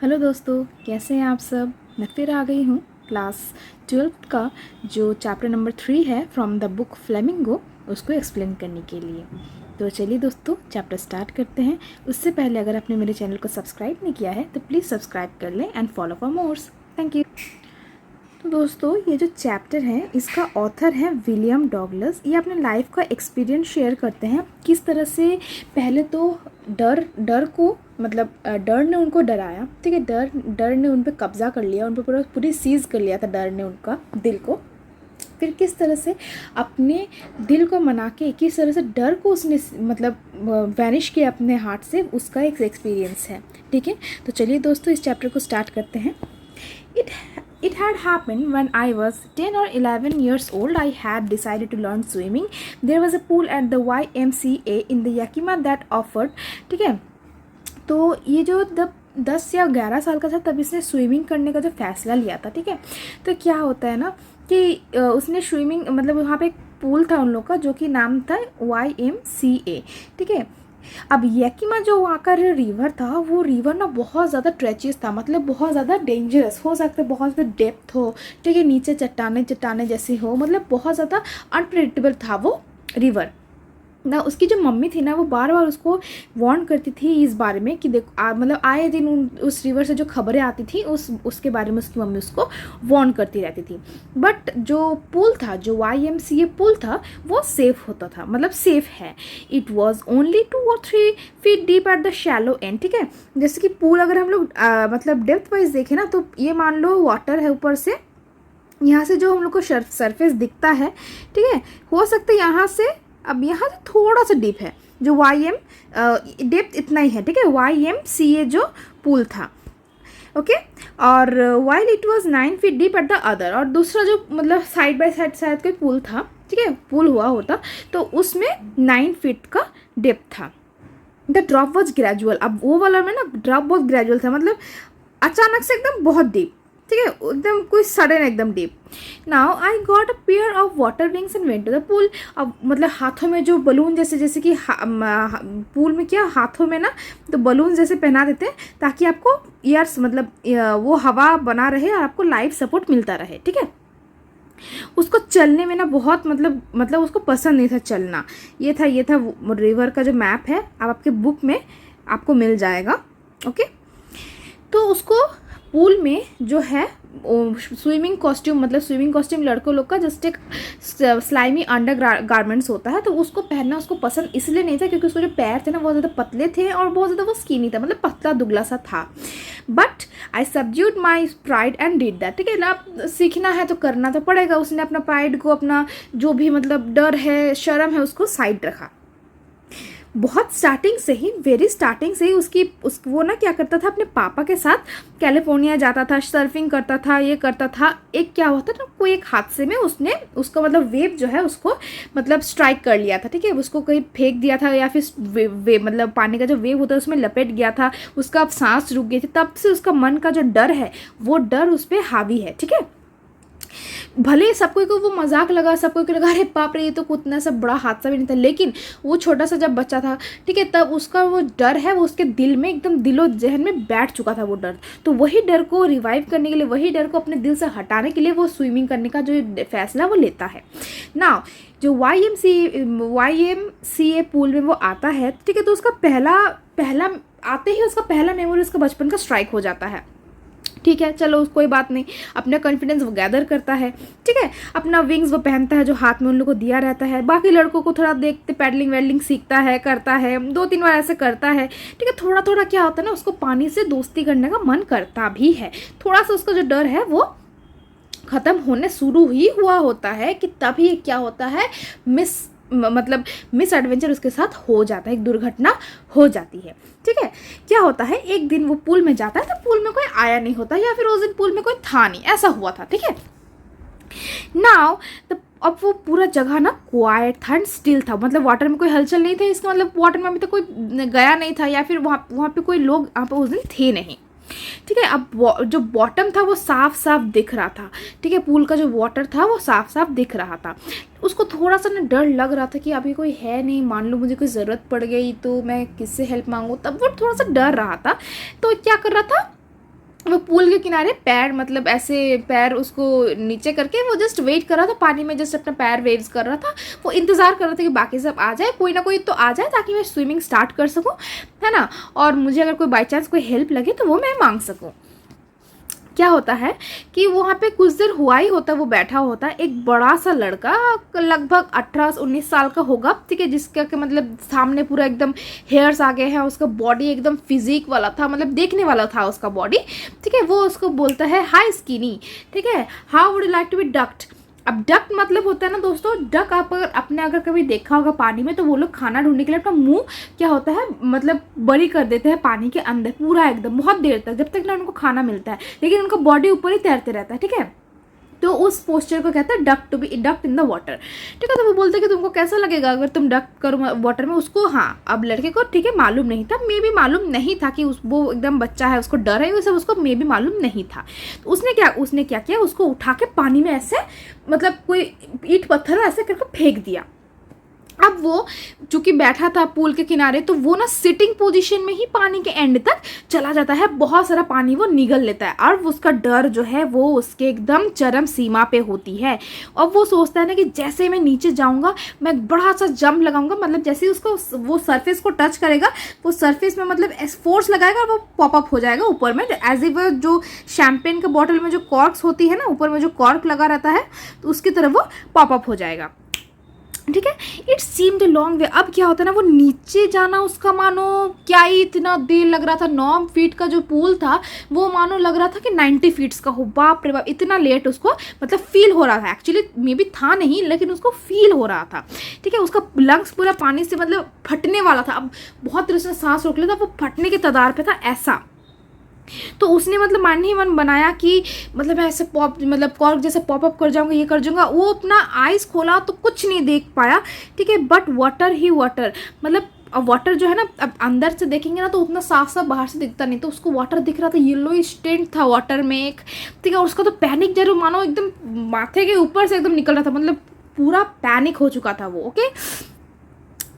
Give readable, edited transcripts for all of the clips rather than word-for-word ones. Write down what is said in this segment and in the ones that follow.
Hello दोस्तों, कैसे हैं आप सब। मैं फिर आ गई हूँ क्लास 12 का जो चैप्टर नंबर 3 है फ्रॉम द बुक फ्लेमिंगो, उसको एक्सप्लेन करने के लिए। तो चलिए दोस्तों, चैप्टर स्टार्ट करते हैं। उससे पहले अगर आपने मेरे चैनल को सब्सक्राइब नहीं किया है तो प्लीज़ सब्सक्राइब कर लें and follow for more. Thank you. तो दोस्तों, ये जो चैप्टर है इसका ऑथर है विलियम डॉगलस। ये अपने लाइफ का एक्सपीरियंस शेयर करते हैं किस तरह से पहले तो डर को डर ने उनको डराया, ठीक है। डर ने उन पर कब्जा कर लिया, उन पर पूरी सीज कर लिया था डर ने उनका दिल को। फिर किस तरह से अपने दिल को मना के किस तरह से डर को उसने वैनिश किया अपने हार्ट से, उसका एक एक्सपीरियंस है, ठीक है। तो चलिए दोस्तों, इस चैप्टर को स्टार्ट करते हैं। It had happened when I was 10 or 11 years old. I had decided to learn swimming. There was a pool at the YMCA in the Yakima that offered, ठीक है। तो ये जो 10 या 11 साल का था तब इसने स्विमिंग करने का जो फैसला लिया था, ठीक है। तो क्या होता है ना कि उसने स्विमिंग वहाँ पे एक पूल था उन लोग का जो कि नाम था YMCA, ठीक है। अब यकीमा जो वहाँ का रिवर था, वो रिवर ना बहुत ज़्यादा ट्रेचियस था, मतलब बहुत ज़्यादा डेंजरस, हो सकता है बहुत ज़्यादा डेप्थ हो, ठीक है, नीचे चट्टाने जैसी हो, मतलब बहुत ज़्यादा अनप्रेडिक्टेबल था वो रिवर ना। उसकी जो मम्मी थी ना, वो बार बार उसको वार्न करती थी इस बारे में कि देखो आए दिन उस रिवर से जो खबरें आती थी उसके बारे में उसकी मम्मी उसको वार्न करती रहती थी। बट जो पूल था, जो YMCA पूल था, वो सेफ होता था, मतलब सेफ है। It was only 2 or 3 feet deep at the shallow and, ठीक है। जैसे कि पूल अगर हम लोग डेप्थ वाइज देखें ना, तो ये मान लो वाटर है ऊपर से, यहाँ से जो हम लोग को सरफेस दिखता है, ठीक है, हो सकता है यहाँ से, अब यहाँ से थोड़ा सा डीप है जो डेप्थ इतना ही है, ठीक है, YMCA जो पूल था, ओके। और while it was 9 feet deep at the other, और दूसरा जो साइड बाय साइड शायद कोई पूल था, ठीक है, पूल हुआ होता, तो उसमें 9 feet का डेप्थ था। द ड्रॉप वॉज ग्रेजुअल, अब वो वाला में ना ड्रॉप बहुत ग्रेजुअल था, मतलब अचानक से एकदम बहुत डीप, ठीक है, एकदम कोई सडन एकदम deep. Now I got a pair of water wings and went to the pool. अब हाथों में जो बलून जैसे कि पूल में क्या हाथों में ना तो बलून जैसे पहना देते हैं ताकि आपको ईयर्स वो हवा बना रहे और आपको लाइफ सपोर्ट मिलता रहे, ठीक है। उसको चलने में ना बहुत उसको पसंद नहीं था चलना। ये था रिवर का जो मैप है, अब आपके बुक में आपको मिल जाएगा, ओके। तो उसको पूल में जो है स्विमिंग कॉस्ट्यूम लड़कों लोग का जस्ट एक स्लाइमी अंडर गारमेंट्स होता है, तो उसको पहनना उसको पसंद इसलिए नहीं था क्योंकि उसके जो पैर थे ना बहुत ज़्यादा पतले थे और बहुत ज़्यादा वो स्किनी था, मतलब पतला दुबला सा था। But I subdued my pride and did that, ठीक है ना, सीखना है तो करना तो पड़ेगा। उसने अपना प्राइड को, अपना जो भी डर है, शर्म है, उसको साइड रखा। बहुत स्टार्टिंग से ही, वेरी स्टार्टिंग से ही वो ना क्या करता था, अपने पापा के साथ कैलिफोर्निया जाता था, सर्फिंग करता था, ये करता था। एक क्या होता था, कोई एक हादसे में उसने उसका वेव जो है उसको स्ट्राइक कर लिया था, ठीक है, उसको कहीं फेंक दिया था या फिर पानी का जो वेव होता है उसमें लपेट गया था, उसका सांस रुक गई थी। तब से उसका मन का जो डर है वो डर उस पर हावी है, ठीक है। भले सबको को वो मजाक लगा, सबको को लगा अरे बाप रे ये तो उतना सा बड़ा हादसा भी नहीं था, लेकिन वो छोटा सा जब बच्चा था, ठीक है, तब उसका वो डर है वो उसके दिल में एकदम दिलो जहन में बैठ चुका था वो डर। तो वही डर को रिवाइव करने के लिए, वही डर को अपने दिल से हटाने के लिए वो स्विमिंग करने का जो फैसला वो लेता है ना। जो YMCA पूल में वो आता है, ठीक है, तो उसका पहला आते ही उसका पहला मेमोरी उसका बचपन का स्ट्राइक हो जाता है, ठीक है। चलो कोई बात नहीं, अपना कॉन्फिडेंस वो गैदर करता है, ठीक है, अपना विंग्स वो पहनता है जो हाथ में उन लोग को दिया रहता है। बाकी लड़कों को थोड़ा देखते पैडलिंग वैडलिंग सीखता है, करता है, 2-3 बार ऐसे करता है, ठीक है। थोड़ा थोड़ा क्या होता है ना, उसको पानी से दोस्ती करने का मन करता भी है। थोड़ा सा उसका जो डर है वो ख़त्म होने शुरू ही हुआ होता है कि तभी क्या होता है, मिस एडवेंचर उसके साथ हो जाता है, एक दुर्घटना हो जाती है, ठीक है। क्या होता है, एक दिन वो पूल में जाता है तो पूल में कोई आया नहीं होता, या फिर उस दिन पूल में कोई था नहीं, ऐसा हुआ था, ठीक है। नाउ अब वो पूरा जगह ना क्वाइट था एंड स्टिल था, वाटर में कोई हलचल नहीं था, इसका वाटर में अभी तक कोई गया नहीं था, या फिर वहाँ पे कोई लोग वहाँ पे उस दिन थे नहीं, ठीक है। अब जो बॉटम था वो साफ साफ दिख रहा था, ठीक है, पूल का जो वाटर था वो साफ साफ दिख रहा था। उसको थोड़ा सा ना डर लग रहा था कि अभी कोई है नहीं, मान लो मुझे कोई ज़रूरत पड़ गई तो मैं किससे हेल्प मांगूँ, तब वो थोड़ा सा डर रहा था। तो क्या कर रहा था, वो पूल के किनारे पैर मतलब ऐसे पैर उसको नीचे करके वो जस्ट वेट कर रहा था पानी में, जस्ट अपना पैर वेव्स कर रहा था। वो इंतज़ार कर रहा था कि बाकी सब आ जाए, कोई ना कोई तो आ जाए ताकि मैं स्विमिंग स्टार्ट कर सकूँ, है ना, और मुझे अगर कोई बाई चांस कोई हेल्प लगे तो वो मैं मांग सकूँ। क्या होता है कि वहाँ पे कुछ देर हुआ ही होता है, वो बैठा होता है, एक बड़ा सा लड़का लगभग 18-19 साल का होगा, ठीक है, जिसका कि मतलब सामने पूरा एकदम हेयर्स आ गए हैं, उसका बॉडी एकदम फिजिक वाला था, मतलब देखने वाला था उसका बॉडी, ठीक है। वो उसको बोलता है हाय स्किनी, ठीक है, how would you like to be ducked. अब डक मतलब होता है ना दोस्तों, डक आप अगर कभी देखा होगा पानी में, तो वो लोग खाना ढूंढने के लिए अपना मुंह क्या होता है मतलब बड़ी कर देते हैं पानी के अंदर पूरा एकदम बहुत देर तक, जब तक ना उनको खाना मिलता है, लेकिन उनका बॉडी ऊपर ही तैरते रहता है, ठीक है। तो उस पोस्चर को कहते हैं duck to be ducked in the water, ठीक है। तो वो बोलते हैं कि तुमको कैसा लगेगा अगर तुम डक करो वाटर में। उसको हाँ, अब लड़के को ठीक है मालूम नहीं था, मे भी मालूम नहीं था कि वो एकदम बच्चा है, उसको डर है, वो सब उसको मे भी मालूम नहीं था। तो उसने क्या किया, उसको उठा के पानी में ऐसे मतलब कोई ईंट पत्थर ऐसे करके फेंक दिया। अब वो चूंकि बैठा था पूल के किनारे, तो वो ना सिटिंग पोजीशन में ही पानी के एंड तक चला जाता है, बहुत सारा पानी वो निगल लेता है, और उसका डर जो है वो उसके एकदम चरम सीमा पे होती है। और वो सोचता है ना कि जैसे मैं नीचे जाऊंगा मैं बड़ा सा जंप लगाऊंगा, मतलब जैसे ही उसको वो सरफेस को टच करेगा, वो सरफेस में मतलब फोर्स लगाएगा और वो पॉपअप हो जाएगा ऊपर में, एज इफ जो शैम्पेन के बॉटल में जो कॉर्क्स होती है ना, ऊपर में जो कॉर्क लगा रहता है, तो उसकी तरह वो पॉपअप हो जाएगा, ठीक है। It seemed long way. अब क्या होता है ना, वो नीचे जाना उसका मानो क्या ही इतना देर लग रहा था। 9 फीट का जो पूल था वो मानो लग रहा था कि 90 फीट्स का हो। बाप रे बाप, इतना लेट उसको मतलब फील हो रहा था, एक्चुअली मे बी था नहीं, लेकिन उसको फील हो रहा था, ठीक है। उसका लंग्स पूरा पानी से मतलब फटने वाला था, अब बहुत देर से सांस रोक लिया था, वो फटने के कगार पे था ऐसा। तो उसने मतलब मन ही मन बनाया कि मतलब मैं ऐसे मतलब कॉर्क जैसे पॉपअप कर जाऊंगा, ये कर जाऊंगा। वो अपना आइज़ खोला तो कुछ नहीं देख पाया, ठीक है, बट वाटर ही वाटर, मतलब अब वाटर जो है ना, अब अंदर से देखेंगे ना तो उतना साफ साफ बाहर से दिखता नहीं, तो उसको वाटर दिख रहा था, येलो स्टेंट था वाटर में एक, ठीक है। और उसका तो पैनिक जरूर मानो एकदम माथे के ऊपर से एकदम निकल रहा था, मतलब पूरा पैनिक हो चुका था वो, ओके।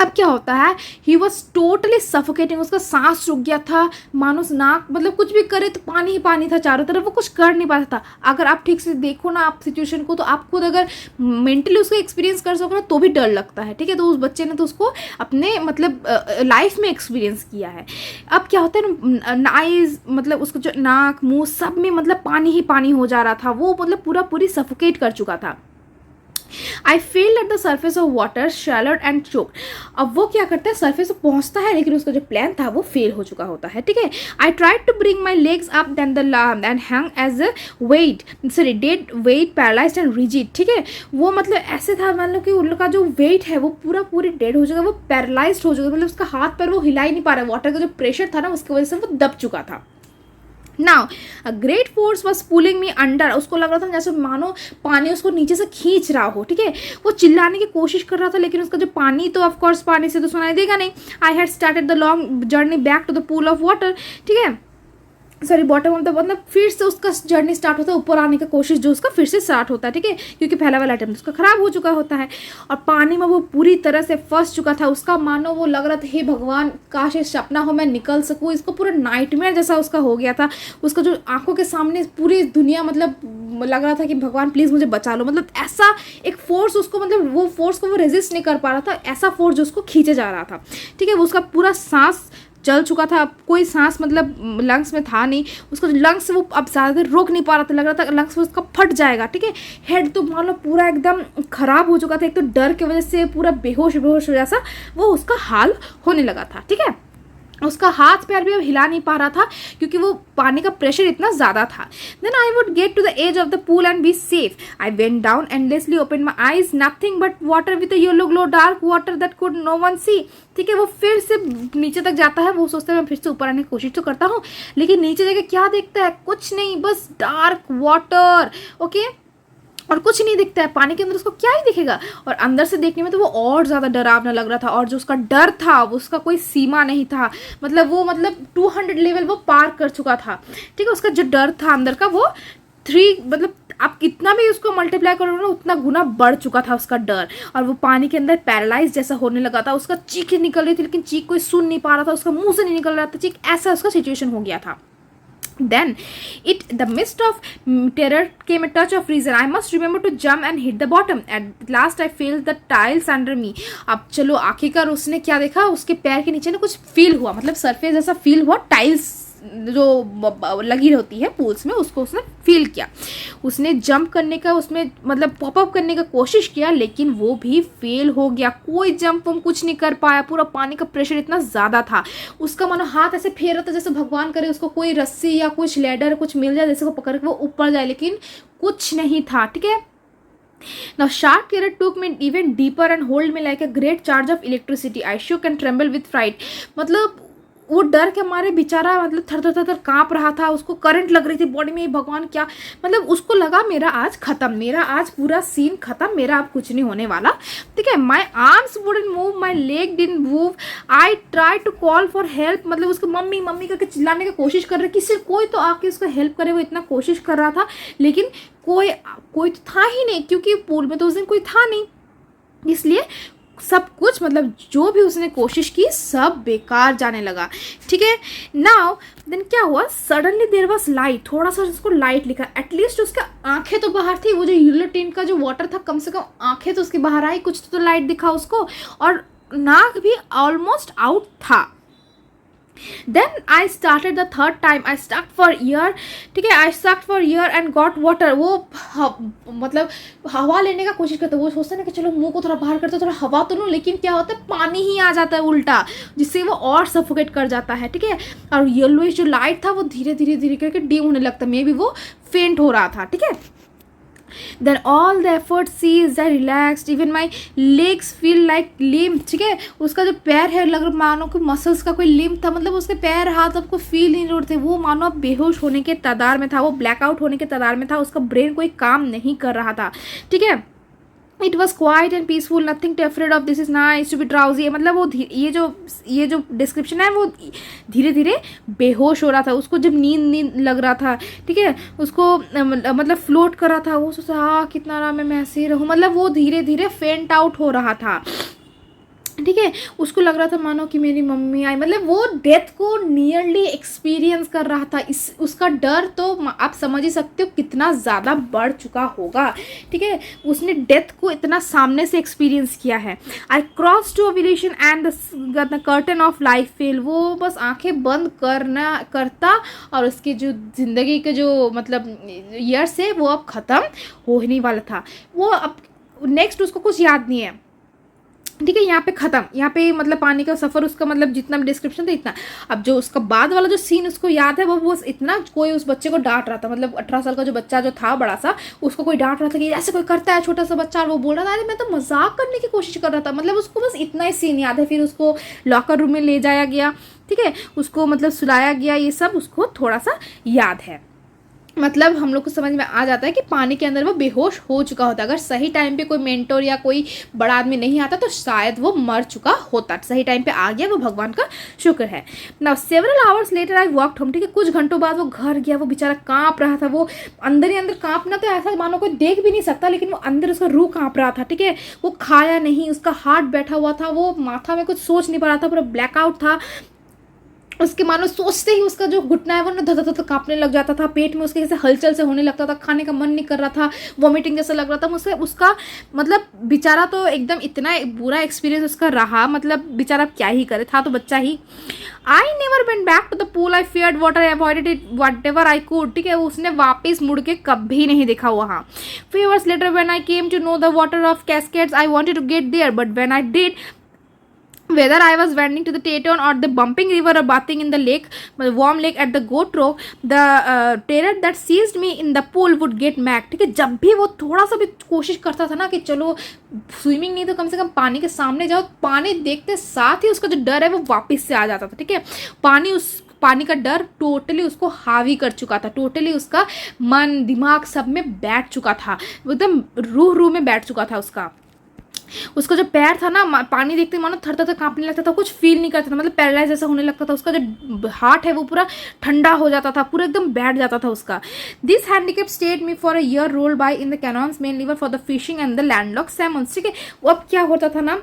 अब क्या होता है, ही वॉज टोटली सफोकेटिंग, उसका सांस रुक गया था, मानो नाक मतलब कुछ भी करे तो पानी ही पानी था चारों तरफ, वो कुछ कर नहीं पाता था। अगर आप ठीक से देखो ना आप सिचुएशन को, तो आप खुद अगर मेंटली उसको एक्सपीरियंस कर सको ना तो भी डर लगता है, ठीक है। तो उस बच्चे ने तो उसको अपने मतलब लाइफ में एक्सपीरियंस किया है। अब क्या होता है ना, आइज मतलब उसको जो नाक मुंह सब में मतलब पानी ही पानी हो जा रहा था, वो मतलब पूरी सफोकेट कर चुका था। I failed at the surface of water swallowed and choke. अब वो क्या करता है, सर्फेस पे पहुंचता है, लेकिन उसका जो प्लान था वो फेल हो चुका होता है, ठीक है। I tried to bring my legs up then the end hang as a weight sorry dead weight paralysed and rigid, ठीक है। वो मतलब ऐसे था, मान लो कि उनका जो वेट है वो पूरी डेड हो चुका, वो पैरालाइज्ड हो चुका, मतलब उसका हाथ पैर वो हिला ही नहीं पा रहा, वाटर का जो प्रेशर था ना उसकी वजह से वो दब चुका था। Now a great force was pulling me under, उसको लग रहा था जैसे मानो पानी उसको नीचे से खींच रहा हो, ठीक है। वो चिल्लाने की कोशिश कर रहा था, लेकिन उसका जो पानी तो ऑफकोर्स पानी से तो सुनाई देगा नहीं। I had started the long journey back to the pool of water, ठीक है, सॉरी बॉटम ऑफ द, मतलब फिर से उसका जर्नी स्टार्ट होता है, ऊपर आने की कोशिश जो उसका फिर से स्टार्ट होता है, ठीक है, क्योंकि पहला वाला अटेम्प्ट उसका खराब हो चुका होता है और पानी में वो पूरी तरह से फंस चुका था। उसका मानो वो लग रहा था हे भगवान काश ये सपना हो, मैं निकल सकूँ। इसको पूरा नाइटमेयर जैसा उसका हो गया था, उसका जो आंखों के सामने पूरी दुनिया मतलब लग रहा था कि भगवान प्लीज़ मुझे बचा लो, मतलब ऐसा एक फोर्स उसको, मतलब वो फोर्स को वो रेजिस्ट नहीं कर पा रहा था, ऐसा फोर्स जो उसको खींचे जा रहा था, ठीक है। वो उसका पूरा सांस चल चुका था, अब कोई सांस मतलब लंग्स में था नहीं, उसका लंग्स वो अब ज़्यादा देर रोक नहीं पा रहा था, लग रहा था लंग्स में उसका फट जाएगा, ठीक है। हेड तो मान लो पूरा एकदम खराब हो चुका था, एक तो डर की वजह से पूरा बेहोश जैसा वो उसका हाल होने लगा था, ठीक है। उसका हाथ पैर भी अब हिला नहीं पा रहा था क्योंकि वो पानी का प्रेशर इतना ज़्यादा था। Then I would get to the edge of the pool and be safe. I went down endlessly, open my eyes, nothing but water with a yellow glow, dark water that could no one see, ठीक है। वो फिर से नीचे तक जाता है, वो सोचता है मैं फिर से ऊपर आने की कोशिश तो करता हूँ, लेकिन नीचे जाके क्या देखता है, कुछ नहीं, बस डार्क वाटर, ओके, और कुछ नहीं दिखता है पानी के अंदर, उसको क्या ही दिखेगा। और अंदर से देखने में तो वो और ज़्यादा डरावना लग रहा था, और जो उसका डर था वो उसका कोई सीमा नहीं था, मतलब वो मतलब 200 लेवल वो पार कर चुका था, ठीक है। उसका जो डर था अंदर का वो 3 मतलब आप कितना भी उसको मल्टीप्लाई करोगे ना उतना गुना बढ़ चुका था उसका डर। और वो पानी के अंदर पैरालाइज जैसा होने लगा था, उसका चीख निकल रही थी लेकिन चीख कोई सुन नहीं पा रहा था, उसका मुंह से नहीं निकल रहा था चीख, ऐसा उसका सिचुएशन हो गया था। Then, the midst of terror came a touch of reason. I must remember to jump and hit the bottom. At last, I felt the tiles under me. अब चलो आखिरकार उसने क्या देखा, उसके पैर के नीचे ना कुछ फील हुआ, मतलब सरफेस जैसा फील हुआ, टाइल्स जो लगी होती है पूल्स में, उसको उसने फील किया. उसने जंप करने का, उसमें मतलब पॉपअप करने का कोशिश किया, लेकिन वो भी फेल हो गया. कोई जंप हम कुछ नहीं कर पाया. पूरा पानी का प्रेशर इतना ज़्यादा था. उसका मानो हाथ ऐसे फेर रहा था जैसे भगवान करे उसको कोई रस्सी या कुछ लैडर कुछ मिल जाए, जैसे वो पकड़ के वो ऊपर जाए, लेकिन कुछ नहीं था. ठीक है. Now sharp terror took me even deeper and hold me like a great charge of electricity. I shook and trembled with fright. मतलब वो डर के मारे बेचारा मतलब थर थर थर काँप रहा था. उसको करंट लग रही थी बॉडी में. भगवान क्या, मतलब उसको लगा मेरा आज खत्म, मेरा आज पूरा सीन खत्म, मेरा अब कुछ नहीं होने वाला. ठीक है. My arms wouldn't move, my leg didn't move. I try to call for help. मतलब उसको मम्मी मम्मी करके चिल्लाने की कोशिश कर रही, किसी कोई तो आके उसको हेल्प करे. वो इतना कोशिश कर रहा था, लेकिन कोई तो था ही नहीं, क्योंकि पूल में तो उस दिन कोई था नहीं. इसलिए सब कुछ मतलब जो भी उसने कोशिश की सब बेकार जाने लगा. ठीक है. नाउ देन क्या हुआ, सडनली देयर वाज लाइट. थोड़ा सा उसको लाइट लिखा. एटलीस्ट उसका आंखें तो बाहर थी. वो जो येलो टिंट का जो वाटर था, कम से कम आंखें तो उसकी बाहर आई, कुछ तो लाइट दिखा उसको, और नाक भी ऑलमोस्ट आउट था. Then I started the third time. I sucked for air. ठीक है. I sucked for air and got water. वो मतलब हवा लेने का कोशिश करता है. वो सोचता है ना कि चलो मुंह को थोड़ा बाहर करते, थोड़ा हवा तो लूँ, लेकिन क्या होता है, पानी ही आ जाता है उल्टा, जिससे वो और सफोकेट कर जाता है. ठीक है. और येलोइश जो लाइट था वो धीरे धीरे धीरे करके डिम होने लगता. मे बी वो फेंट हो रहा था. ठीक है. Then all the effort ceased. I relaxed. Even my legs feel like limb. ठीक है. उसका जो पैर है लग रहा मानो कि मसल्स का कोई लिम्ब था. मतलब उसके पैर हाथ आपको फील नहीं हो रहे थे. वो मानो अब बेहोश होने के कगार में था. वो ब्लैकआउट होने के कगार में था. उसका ब्रेन कोई काम नहीं कर रहा था. ठीक है. It was quiet and peaceful. Nothing to afraid of. This is nice to be drowsy. मतलब वो ये जो डिस्क्रिप्शन है, वो धीरे धीरे बेहोश हो रहा था. उसको जब नींद लग रहा था. ठीक है. उसको मतलब फ्लोट कर रहा था. वो सोचा हाँ कितना आराम है, मैं ऐसे ही रहूँ. मतलब वो धीरे धीरे फेंट आउट हो रहा था. ठीक है. उसको लग रहा था मानो कि मेरी मम्मी आई. मतलब वो डेथ को नियरली एक्सपीरियंस कर रहा था. उसका डर तो आप समझ ही सकते हो कितना ज़्यादा बढ़ चुका होगा. ठीक है. उसने डेथ को इतना सामने से एक्सपीरियंस किया है. आई क्रॉस टू अविलेशन and the curtain of life fell. वो बस आंखें बंद करता और उसकी जो ज़िंदगी के जो मतलब ईयर्स है वो अब ख़त्म होने वाला था. वो अब नेक्स्ट उसको कुछ याद नहीं है. ठीक है. यहाँ पे ख़त्म. यहाँ पे मतलब पानी का सफ़र उसका मतलब जितना भी डिस्क्रिप्शन था इतना. अब जो उसका बाद वाला जो सीन उसको याद है वो इतना, कोई उस बच्चे को डांट रहा था. मतलब 18 साल का जो बच्चा जो था बड़ा सा, उसको कोई डांट रहा था कि ऐसे कोई करता है छोटा सा बच्चा. और वो बोल रहा था अरे मैं तो मजाक करने की कोशिश कर रहा था. मतलब उसको बस इतना ही सीन याद है. फिर उसको लॉकर रूम में ले जाया गया. ठीक है. उसको मतलब सुलाया गया. ये सब उसको थोड़ा सा याद है. मतलब हम लोग को समझ में आ जाता है कि पानी के अंदर वो बेहोश हो चुका होता. अगर सही टाइम पे कोई मेंटोर या कोई बड़ा आदमी नहीं आता तो शायद वो मर चुका होता. सही टाइम पे आ गया, वो भगवान का शुक्र है. Now several hours later I walked home. ठीक है. कुछ घंटों बाद वो घर गया. वो बेचारा काँप रहा था. वो अंदर ही अंदर काँपना तो ऐसा मानो कोई देख भी नहीं सकता, लेकिन वो अंदर उसका रूह काँप रहा था. ठीक है. वो खाया नहीं, उसका हार्ट बैठा हुआ था. वो माथा में कुछ सोच नहीं पा रहा था. पूरा ब्लैकआउट था. उसके मानो सोचते ही उसका जो घुटना है वो ना धर धर कांपने लग जाता था. पेट में उसके जैसे हलचल से होने लगता था. खाने का मन नहीं कर रहा था. वॉमिटिंग जैसा लग रहा था मुझसे. उसका मतलब बेचारा तो एकदम इतना बुरा एक्सपीरियंस उसका रहा. मतलब बेचारा क्या ही करे, था तो बच्चा ही. I never went back to the pool. I feared water. I avoided it whatever I could. ठीक है. उसने वापस मुड़ के कभी नहीं देखा वहाँ. Few hours later when I came to know the water of cascades I wanted to get there, but when I did, whether I was wending to the Teton or the bumping river or bathing in the lake, warm lake at the goat row, the terror that seized me in the pool would get back. ठीक है. जब भी वो थोड़ा सा भी कोशिश करता था ना कि चलो स्विमिंग नहीं तो कम से कम पानी के सामने जाओ, पानी देखते साथ ही उसका जो डर है वो वापस से आ जाता था. ठीक है. पानी का डर टोटली उसको हावी कर चुका था. टोटली उसका मन दिमाग सब में बैठ चुका था. एकदम रूह में बैठ चुका था उसका जो पैर था ना, पानी देखते मानो थर थर कांपने लगता था. कुछ फील नहीं करता था. मतलब पैरालाइज जैसा होने लगता था. उसका जो हार्ट है वो पूरा ठंडा हो जाता था, पूरा एकदम बैठ जाता था उसका. This handicap stayed me for a year roll by in the canoes Maine river for the fishing and the landlocked salmons. ठीक है. वो अब क्या होता था ना,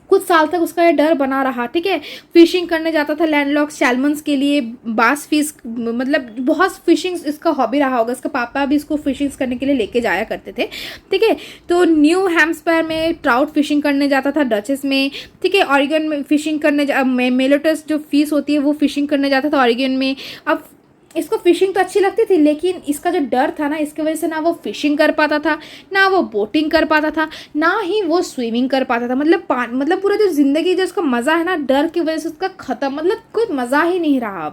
कुछ साल तक उसका ये डर बना रहा, ठीक है। फिशिंग करने जाता था लैंडलॉक्ड सैल्मन्स के लिए, बास फिश, मतलब बहुत फिशिंग इसका हॉबी रहा होगा, इसका पापा भी इसको फिशिंग करने के लिए लेके जाया करते थे, ठीक है। तो न्यू हैम्पशायर में ट्राउट फिशिंग करने जाता था, डचेस में, ठीक है। ऑरिगन में फिशिंग करने मेलोटस जो फिश होती है वो फिशिंग करने जाता था ऑरिगन में। अब इसको फिशिंग तो अच्छी लगती थी, लेकिन इसका जो डर था ना, इसकी वजह से ना वो फिशिंग कर पाता था, ना वो बोटिंग कर पाता था, ना ही वो स्विमिंग कर पाता था। मतलब पूरा जो जिंदगी जो उसका मज़ा है ना, डर की वजह से उसका ख़त्म, मतलब कोई मज़ा ही नहीं रहा।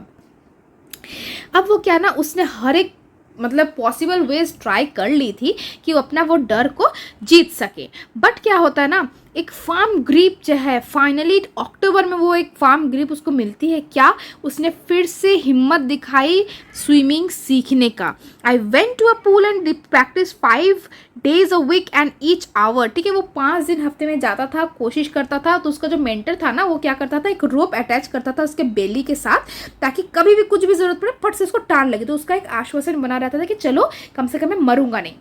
अब वो क्या ना, उसने हर एक मतलब पॉसिबल वेज ट्राई कर ली थी कि वो अपना वो डर को जीत सके। बट क्या होता है ना, एक फार्म ग्रिप जो है, फाइनली अक्टूबर में वो एक फार्म ग्रिप उसको मिलती है। क्या, उसने फिर से हिम्मत दिखाई स्विमिंग सीखने का। I went to a pool and practice 5 days a week and each hour, ठीक है। वो 5 दिन हफ्ते में जाता था, कोशिश करता था। तो उसका जो मेंटर था ना, वो क्या करता था, एक रोप अटैच करता था उसके बेली के साथ, ताकि कभी भी कुछ भी जरूरत पड़े फट से उसको टान लगे। तो उसका एक आश्वासन बना रहता था कि चलो कम से कम मैं मरूंगा नहीं,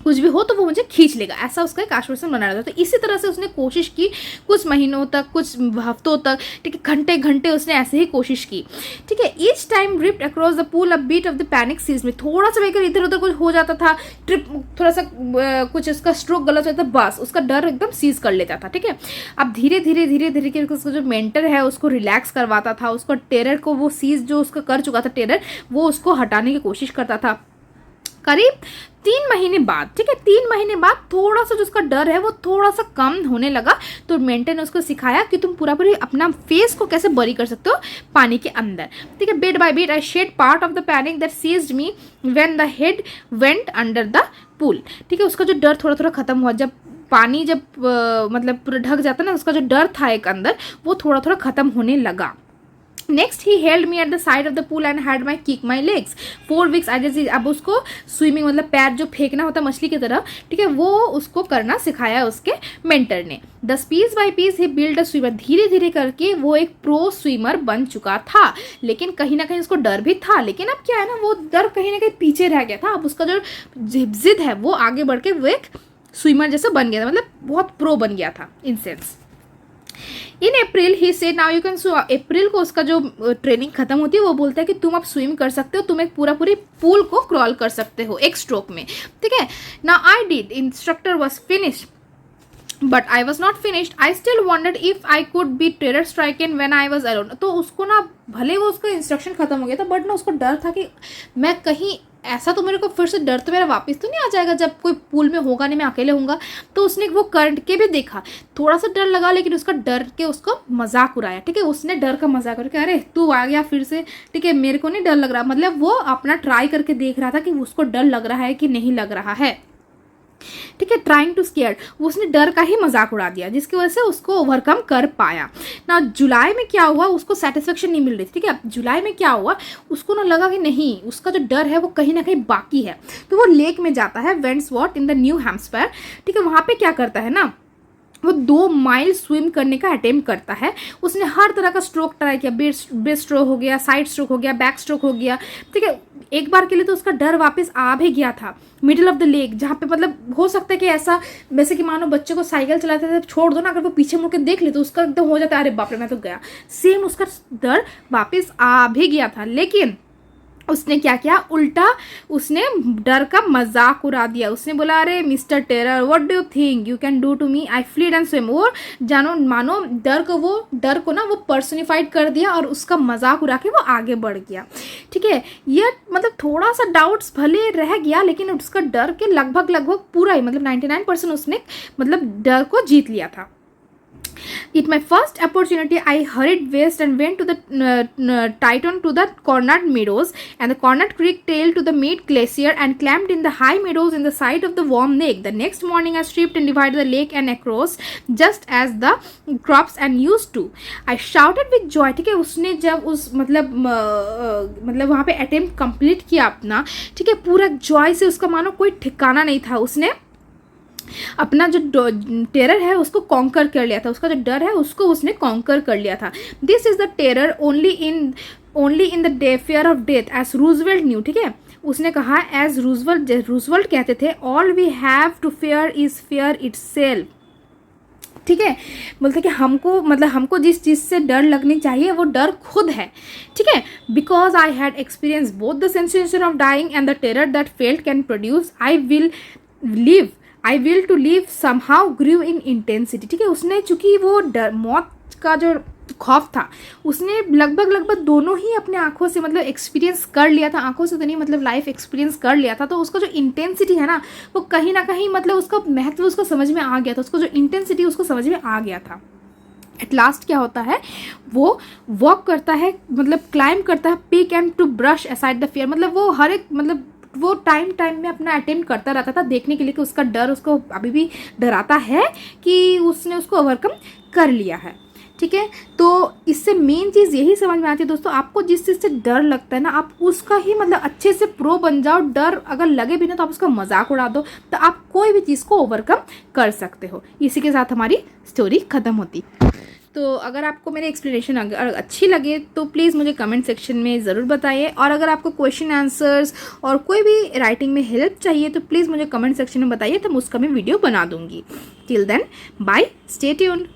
कुछ भी हो तो वो मुझे खींच लेगा, ऐसा उसका एक आश्वासन बना रहता था। तो इसी तरह से उसने कोशिश की कुछ महीनों तक, कुछ हफ्तों तक, ठीक है, घंटे घंटे उसने ऐसे ही कोशिश की, ठीक है। Each time drift across the pool a beat of the panic cease में, थोड़ा सा लेकर इधर उधर कुछ हो जाता था, ट्रिप थोड़ा सा कुछ उसका स्ट्रोक गलत होता था, बस उसका डर एकदम सीज कर लेता था, ठीक है। अब धीरे धीरे धीरे धीरे करके उसका जो मेंटर है उसको रिलैक्स करवाता था, उसको टेरर को, वो सीज जो उसका कर चुका था टेरर, वो उसको हटाने की कोशिश करता था। करीब 3 महीने बाद, ठीक है, 3 महीने बाद थोड़ा सा जो उसका डर है वो थोड़ा सा कम होने लगा। तो मेंटर ने उसको सिखाया कि तुम पूरा पूरी अपना फेस को कैसे बरी कर सकते हो पानी के अंदर, ठीक है। Bit by bit I shed part of the panic that seized me when the head went under the pool, ठीक है। उसका जो डर थोड़ा थोड़ा खत्म हुआ, जब पानी मतलब पूरा ढक जाता ना, उसका जो डर था एक अंदर, वो थोड़ा थोड़ा खत्म होने लगा। Next he held me at the side of the pool and had my kick my legs 4 weeks। अब उसको स्विमिंग मतलब पैर जो फेंकना होता है मछली की तरह, ठीक है, वो उसको करना सिखाया उसके मेंटर ने। Thus piece by piece he build a swimmer, धीरे धीरे करके वो एक प्रो स्विमर बन चुका था। लेकिन कहीं ना कहीं उसको डर भी था, लेकिन अब क्या है ना, वो डर कहीं ना कहीं पीछे रह गया था। अब उसका जो जिद है वो आगे बढ़ के वो एक स्विमर जैसा बन गया था, मतलब बहुत प्रो बन गया था इन सेंस। इन अप्रैल ही से नाउ यू कैन स्विम। अप्रैल को उसका जो ट्रेनिंग खत्म होती है, वो बोलता है कि तुम अब स्विम कर सकते हो, तुम एक पूरी पूल को क्रॉल कर सकते हो एक स्ट्रोक में, ठीक है। Now I did, instructor was finished but I was not finished. I still wandered if I could be terror stricken when I was alone. तो उसको ना, भले वो उसका इंस्ट्रक्शन खत्म हो गया था, बट ना उसको डर था कि मैं कहीं ऐसा तो मेरे को फिर से डर तो मेरा वापस तो नहीं आ जाएगा जब कोई पूल में होगा नहीं, मैं अकेले होऊंगा। तो उसने वो करके भी देखा, थोड़ा सा डर लगा, लेकिन उसका डर के उसको मजाक उड़ाया, ठीक है। उसने डर का मजाक करके, अरे तू आ गया फिर से, ठीक है, मेरे को नहीं डर लग रहा। मतलब वो अपना ट्राई करके देख रहा था कि उसको डर लग रहा है कि नहीं लग रहा है, ठीक है। ट्राइंग टू स्केयर, उसने डर का ही मजाक उड़ा दिया, जिसकी वजह से उसको ओवरकम कर पाया ना। जुलाई में क्या हुआ, उसको सेटिस्फेक्शन नहीं मिल रही थी, ठीक है। जुलाई में क्या हुआ, उसको ना लगा कि नहीं, उसका जो डर है वो कहीं ना कहीं बाकी है। तो वो लेक में जाता है, वेंट्सवर्थ इन द न्यू हैम्पशायर, ठीक है। वहाँ पे क्या करता है ना, वो 2 माइल स्विम करने का अटेम्प्ट करता है। उसने हर तरह का स्ट्रोक ट्राई किया, ब्रेस्ट स्ट्रोक हो गया, साइड स्ट्रोक हो गया, बैक स्ट्रोक हो गया, ठीक है। एक बार के लिए तो उसका डर वापस आ भी गया था मिडिल ऑफ द लेक, जहाँ पे मतलब हो सकता है कि ऐसा, वैसे कि मानो बच्चे को साइकिल चलाते थे छोड़ दो ना, अगर वो पीछे मुड़ के देख ले तो उसका एकदम हो जाता है, अरे बाप रे मैं तो गया। सेम उसका डर वापस आ भी गया था, लेकिन उसने क्या किया, उल्टा उसने डर का मजाक उड़ा दिया। उसने बोला, अरे mister terror what do you think you can do to me, I fled and swim. वो जानो मानो डर को ना वो पर्सनिफाइड कर दिया और उसका मजाक उड़ा के वो आगे बढ़ गया, ठीक है। ये मतलब थोड़ा सा डाउट्स भले रह गया, लेकिन उसका डर के लगभग पूरा ही मतलब 99% उसने मतलब डर को जीत लिया था। At my first opportunity, I hurried west and went to the Titan to the Cornard Meadows and the Cornard Creek tail to the Mead Glacier and climbed in the high meadows in the side of the warm lake. The next morning, I stripped and divided the lake and across just as the crops and used to. I shouted with joy. ठीक है, उसने जब उस मतलब वहाँ पे attempt complete किया अपना, ठीक है, पूरा जॉय से, उसका मानो कोई ठिकाना नहीं था। उसने अपना जो टेरर है उसको कॉन्कर कर लिया था, उसका जो डर है उसको उसने कॉन्कर कर लिया था। This is the terror only in the day fear of death as Roosevelt knew, ठीक है। उसने कहा एज रूजवेल्ट कहते थे, all we have to fear is fear itself. ठीक है, बोलते कि हमको मतलब हमको जिस चीज़ से डर लगनी चाहिए वो डर खुद है, ठीक है। Because I had experience both the sensation of dying and the terror that felt can produce, I will to live somehow grew in intensity, ठीक है। उसने चूंकि वो डर मौत का जो खौफ था उसने लगभग दोनों ही अपने आंखों से मतलब एक्सपीरियंस कर लिया था, आंखों से तो नहीं मतलब लाइफ एक्सपीरियंस कर लिया था। तो उसका जो इंटेंसिटी है ना वो कहीं ना कहीं मतलब उसका महत्व उसको समझ में आ गया था, उसको जो इंटेंसिटी उसको समझ में आ गया था। एट लास्ट क्या होता है, वो वॉक करता है मतलब क्लाइंब करता है peak and to brush aside the fear, मतलब वो हर एक मतलब वो टाइम में अपना अटेम्प्ट करता रहता था देखने के लिए कि उसका डर उसको अभी भी डराता है कि उसने उसको ओवरकम कर लिया है, ठीक है। तो इससे मेन चीज़ यही समझ में आती है दोस्तों, आपको जिस चीज़ से डर लगता है ना आप उसका ही मतलब अच्छे से प्रो बन जाओ। डर अगर लगे भी ना तो आप उसका मजाक उड़ा दो, तो आप कोई भी चीज़ को ओवरकम कर सकते हो। इसी के साथ हमारी स्टोरी ख़त्म होती। तो अगर आपको मेरी एक्सप्लेनेशन अगर अच्छी लगे तो प्लीज़ मुझे कमेंट सेक्शन में ज़रूर बताइए, और अगर आपको क्वेश्चन आंसर्स और कोई भी राइटिंग में हेल्प चाहिए तो प्लीज़ मुझे कमेंट सेक्शन में बताइए, तो मैं उसका मैं वीडियो बना दूँगी। Till then bye, stay tuned.